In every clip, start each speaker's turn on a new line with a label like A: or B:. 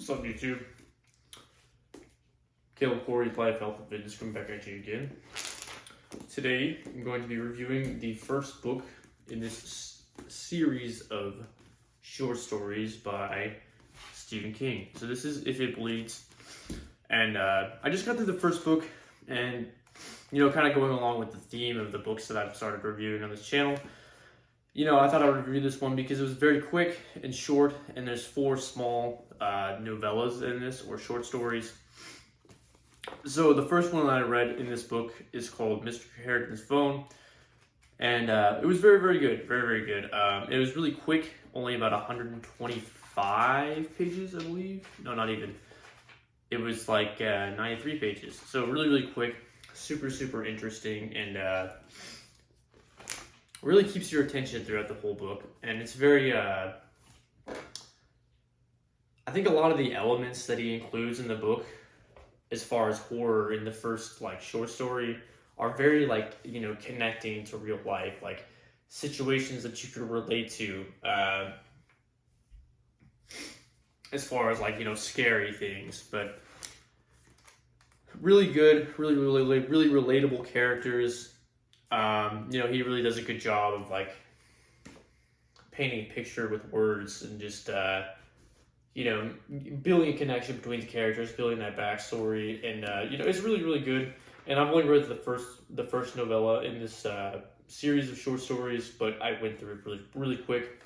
A: What's up, YouTube? Caleb Corey, Life, Health, and Fitness, coming back at you again. Today, I'm going to be reviewing the first book in this series of short stories by Stephen King. So this is If It Bleeds. And I just got through the first book, and, kind of going along with the theme of the books that I've started reviewing on this channel. I thought I would review this one because it was very quick and short, and there's 4 small novellas in this, or short stories. So the first one that I read in this book is called Mr. Harrigan's Phone, and it was very, very good, very, very good. It was really quick, only about 125 pages, I believe. No, not even. It was like 93 pages, so really, really quick, super, super interesting, and really keeps your attention throughout the whole book. And it's very, I think a lot of the elements that he includes in the book, as far as horror in the first short story, are very connecting to real life, like situations that you could relate to, as far as scary things. But really good, really relatable characters. He really does a good job of painting a picture with words, and just building a connection between the characters, building that backstory, and it's really, really good. And I've only read the first novella in this series of short stories, but I went through it really, really quick.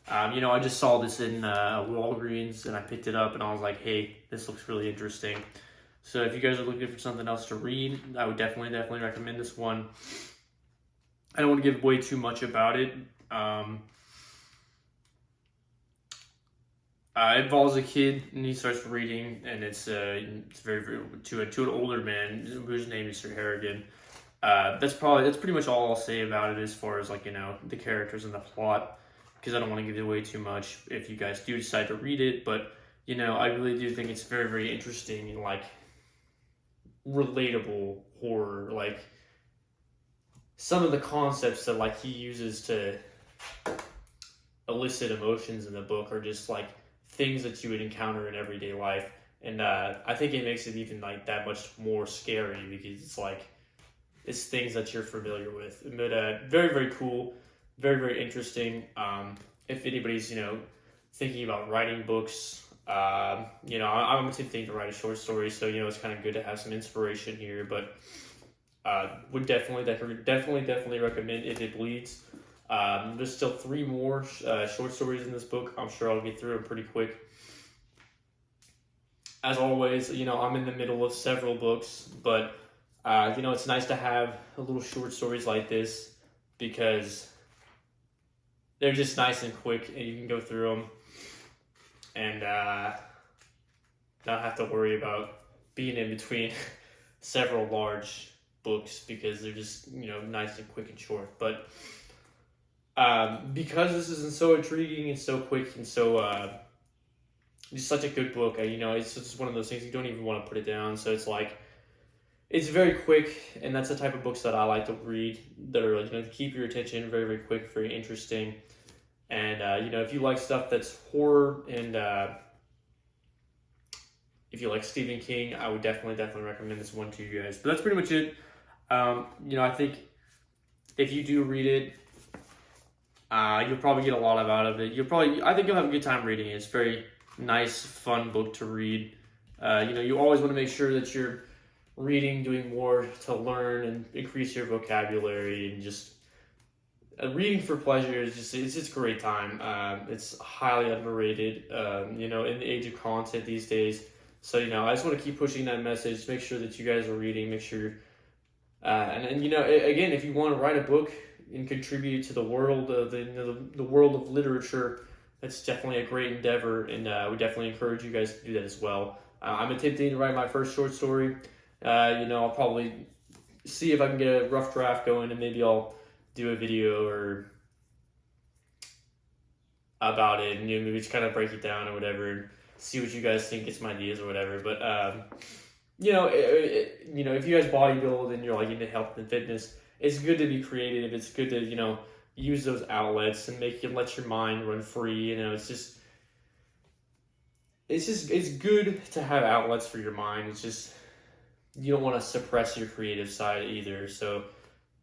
A: I just saw this in Walgreens, and I picked it up, and I was like, hey, this looks really interesting. So if you guys are looking for something else to read, I would definitely recommend this one. I don't want to give away too much about it. It involves a kid, and he starts reading, and it's very, very to an older man whose name is Sir Harrigan. That's pretty much all I'll say about it as far as the characters and the plot, because I don't want to give away too much if you guys do decide to read it. But I really do think it's very, very interesting and relatable horror. Some of the concepts that he uses to elicit emotions in the book are just things that you would encounter in everyday life, and I think it makes it even that much more scary, because it's things that you're familiar with. But very, very cool, very, very interesting. If anybody's thinking about writing books, I'm attempting to write a short story, so it's kind of good to have some inspiration here. But would definitely recommend If It Bleeds. There's still 3 more short stories in this book. I'm sure I'll get through them pretty quick. As always, I'm in the middle of several books, but it's nice to have a little short stories like this, because they're just nice and quick, and you can go through them and not have to worry about being in between several large books, because they're just nice and quick and short. But because this is so intriguing and so quick and so just such a good book, it's just one of those things you don't even want to put it down. So it's very quick, and that's the type of books that I like to read, that are to keep your attention, very, very quick, very interesting. And if you like stuff that's horror, and if you like Stephen King, I would definitely recommend this one to you guys. But that's pretty much it. I think if you do read it, you'll probably get a lot out of it. I think you'll have a good time reading it. It's a very nice, fun book to read. You always want to make sure that you're doing more to learn and increase your vocabulary, and just reading for pleasure is it's a great time. It's highly underrated, in the age of content these days. So, I just want to keep pushing that message. Make sure that you guys are reading. Make sure, again, if you want to write a book and contribute to the world of the world of literature, that's definitely a great endeavor, and we definitely encourage you guys to do that as well. I'm attempting to write my first short story. I'll probably see if I can get a rough draft going, and maybe I'll do a video or about it, and maybe just kind of break it down or whatever, and see what you guys think, get some ideas or whatever. But if you guys bodybuild and you're into health and fitness, it's good to be creative. It's good to use those outlets and let your mind run free. It's it's good to have outlets for your mind. It's just, you don't want to suppress your creative side either. So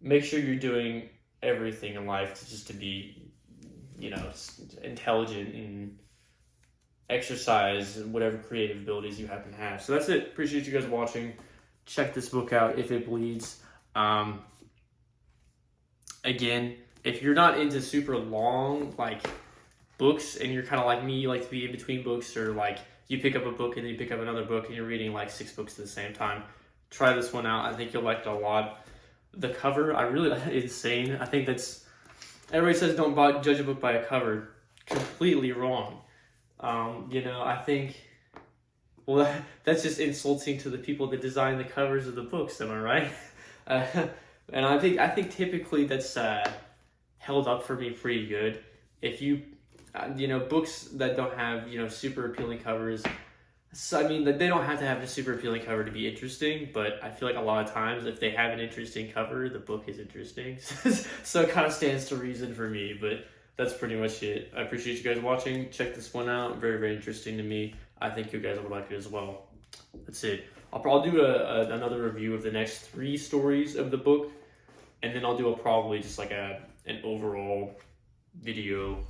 A: make sure you're doing everything in life to be, intelligent and exercise whatever creative abilities you happen to have. So that's it. Appreciate you guys watching. Check this book out if it bleeds. Again, if you're not into super long books and you're kind of like me, you like to be in between books, or you pick up a book and then you pick up another book and you're reading 6 books at the same time, try this one out. I think you'll like it a lot. The cover, I really insane. I think everybody says don't judge a book by a cover. Completely wrong. I think, well, that's just insulting to the people that design the covers of the books. Am I right? And I think typically that's held up for me pretty good. If you, books that don't have super appealing covers. So, they don't have to have a super appealing cover to be interesting, but I feel like a lot of times if they have an interesting cover, the book is interesting. So it kind of stands to reason for me, but that's pretty much it. I appreciate you guys watching. Check this one out. Very, very interesting to me. I think you guys will like it as well. That's it. I'll do another review of the next 3 stories of the book, and then I'll do probably just an overall video